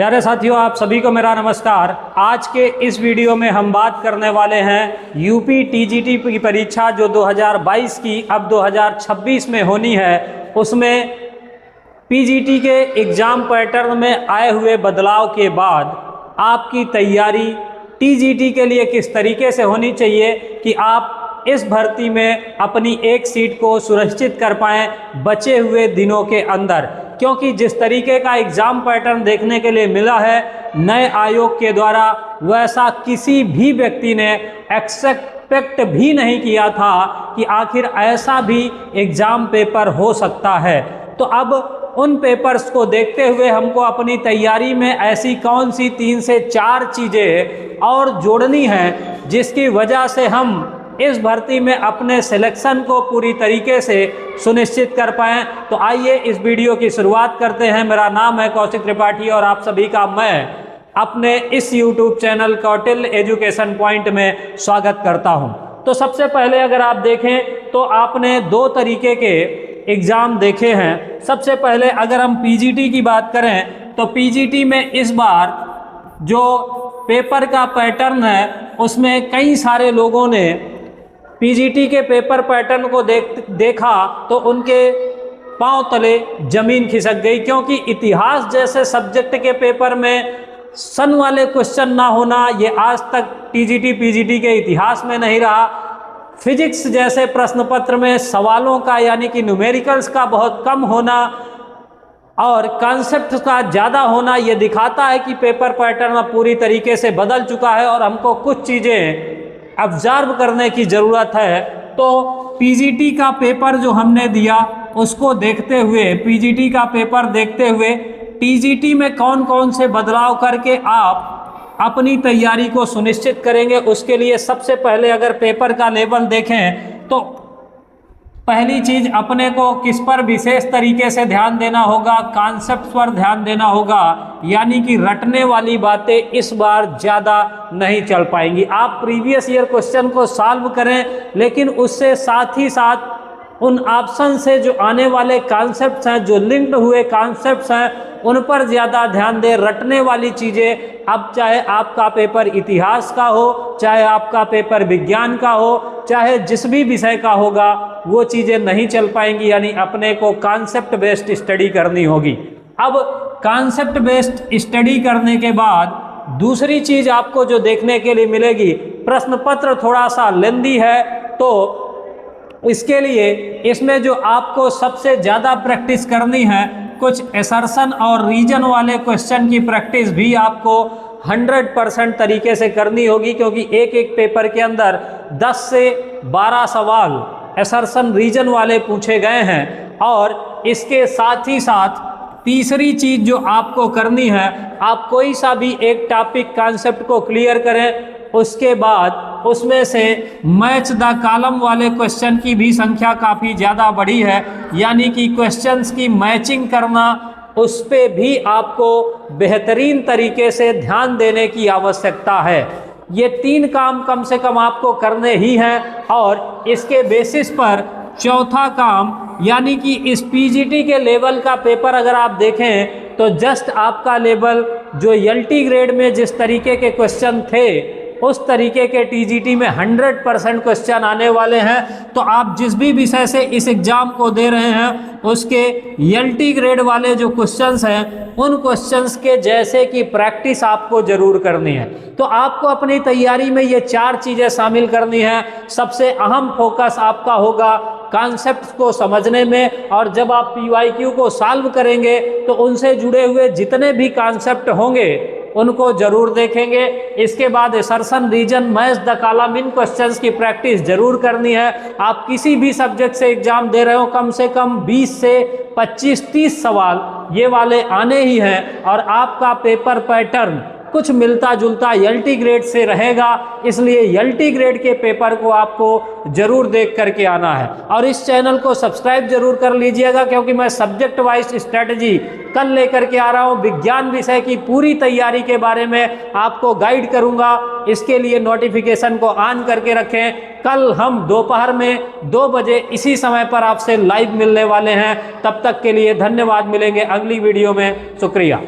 प्यारे साथियों, आप सभी को मेरा नमस्कार। आज के इस वीडियो में हम बात करने वाले हैं यूपी टीजीटी की परीक्षा जो 2022 की अब 2026 में होनी है, उसमें पीजीटी के एग्ज़ाम पैटर्न में आए हुए बदलाव के बाद आपकी तैयारी टीजीटी के लिए किस तरीके से होनी चाहिए कि आप इस भर्ती में अपनी एक सीट को सुनिश्चित कर पाएँ बचे हुए दिनों के अंदर। क्योंकि जिस तरीके का एग्ज़ाम पैटर्न देखने के लिए मिला है नए आयोग के द्वारा, वैसा किसी भी व्यक्ति ने एक्सपेक्ट भी नहीं किया था कि आखिर ऐसा भी एग्ज़ाम पेपर हो सकता है। तो अब उन पेपर्स को देखते हुए हमको अपनी तैयारी में ऐसी कौन सी 3 से 4 चीज़ें और जोड़नी हैं जिसकी वजह से हम इस भर्ती में अपने सिलेक्शन को पूरी तरीके से सुनिश्चित कर पाएँ। तो आइए इस वीडियो की शुरुआत करते हैं। मेरा नाम है कौशिक त्रिपाठी और आप सभी का मैं अपने इस YouTube channel Kautilya education point में स्वागत करता हूं। तो सबसे पहले अगर आप देखें तो आपने 2 तरीके के एग्ज़ाम देखे हैं। सबसे पहले अगर हम पीजीटी की बात करें तो पीजीटी में इस बार जो पेपर का पैटर्न है उसमें कई सारे लोगों ने पीजीटी के पेपर पैटर्न को देखा तो उनके पांव तले जमीन खिसक गई, क्योंकि इतिहास जैसे सब्जेक्ट के पेपर में सन वाले क्वेश्चन ना होना ये आज तक टीजीटी पीजीटी के इतिहास में नहीं रहा। फिजिक्स जैसे प्रश्न पत्र में सवालों का यानी कि न्यूमेरिकल्स का बहुत कम होना और कॉन्सेप्ट का ज़्यादा होना ये दिखाता है कि पेपर पैटर्न अब पूरी तरीके से बदल चुका है और हमको कुछ चीज़ें ऑब्जर्व करने की ज़रूरत है। तो पीजीटी का पेपर जो हमने दिया उसको देखते हुए, पीजीटी का पेपर देखते हुए टीजीटी में कौन कौन से बदलाव करके आप अपनी तैयारी को सुनिश्चित करेंगे, उसके लिए सबसे पहले अगर पेपर का लेवल देखें तो पहली चीज़ अपने को किस पर विशेष तरीके से ध्यान देना होगा, कॉन्सेप्ट पर ध्यान देना होगा। यानी कि रटने वाली बातें इस बार ज़्यादा नहीं चल पाएंगी। आप प्रीवियस ईयर क्वेश्चन को सॉल्व करें, लेकिन उससे साथ ही साथ उन ऑप्शन से जो आने वाले कॉन्सेप्ट्स हैं, जो लिंक्ड हुए कॉन्सेप्ट्स हैं, उन पर ज़्यादा ध्यान दें। रटने वाली चीज़ें अब चाहे आपका पेपर इतिहास का हो, चाहे आपका पेपर विज्ञान का हो, चाहे जिस भी विषय का होगा, वो चीज़ें नहीं चल पाएंगी। यानी अपने को कॉन्सेप्ट बेस्ड स्टडी करनी होगी। अब कॉन्सेप्ट बेस्ड स्टडी करने के बाद दूसरी चीज़ आपको जो देखने के लिए मिलेगी, प्रश्न पत्र थोड़ा सा लेंदी है, तो इसके लिए इसमें जो आपको सबसे ज़्यादा प्रैक्टिस करनी है, कुछ असर्शन और रीजन वाले क्वेश्चन की प्रैक्टिस भी आपको 100% तरीके से करनी होगी, क्योंकि एक एक पेपर के अंदर 10 से 12 सवाल असर्शन रीजन वाले पूछे गए हैं। और इसके साथ ही साथ तीसरी चीज़ जो आपको करनी है, आप कोई सा भी एक टॉपिक कॉन्सेप्ट को क्लियर करें, उसके बाद उसमें से मैच द कॉलम वाले क्वेश्चन की भी संख्या काफ़ी ज़्यादा बढ़ी है। यानी कि क्वेश्चंस की मैचिंग करना, उस पे भी आपको बेहतरीन तरीके से ध्यान देने की आवश्यकता है। ये 3 काम कम से कम आपको करने ही हैं। और इसके बेसिस पर चौथा काम, यानी कि इस पीजीटी के लेवल का पेपर अगर आप देखें तो जस्ट आपका लेवल जो एलटी ग्रेड में जिस तरीके के क्वेश्चन थे उस तरीके के टीजीटी में 100% क्वेश्चन आने वाले हैं। तो आप जिस भी विषय से इस एग्ज़ाम को दे रहे हैं उसके एलटी ग्रेड वाले जो क्वेश्चंस हैं उन क्वेश्चंस के जैसे कि प्रैक्टिस आपको ज़रूर करनी है। तो आपको अपनी तैयारी में ये 4 चीज़ें शामिल करनी है। सबसे अहम फोकस आपका होगा कॉन्सेप्ट्स को समझने में, और जब आप पीवाईक्यू को सॉल्व करेंगे तो उनसे जुड़े हुए जितने भी कॉन्सेप्ट होंगे उनको जरूर देखेंगे। इसके बाद assertion reason match the column in questions की प्रैक्टिस जरूर करनी है। आप किसी भी सब्जेक्ट से एग्जाम दे रहे हो, कम से कम 20 से 25-30 सवाल ये वाले आने ही हैं। और आपका पेपर पैटर्न कुछ मिलता जुलता एलटी ग्रेड से रहेगा, इसलिए एलटी ग्रेड के पेपर को आपको जरूर देख करके आना है। और इस चैनल को सब्सक्राइब जरूर कर लीजिएगा, क्योंकि मैं सब्जेक्ट वाइज स्ट्रेटजी कल लेकर के आ रहा हूँ। विज्ञान विषय की पूरी तैयारी के बारे में आपको गाइड करूँगा। इसके लिए नोटिफिकेशन को ऑन करके रखें। कल हम दोपहर में 2 बजे इसी समय पर आपसे लाइव मिलने वाले हैं। तब तक के लिए धन्यवाद। मिलेंगे अगली वीडियो में। शुक्रिया।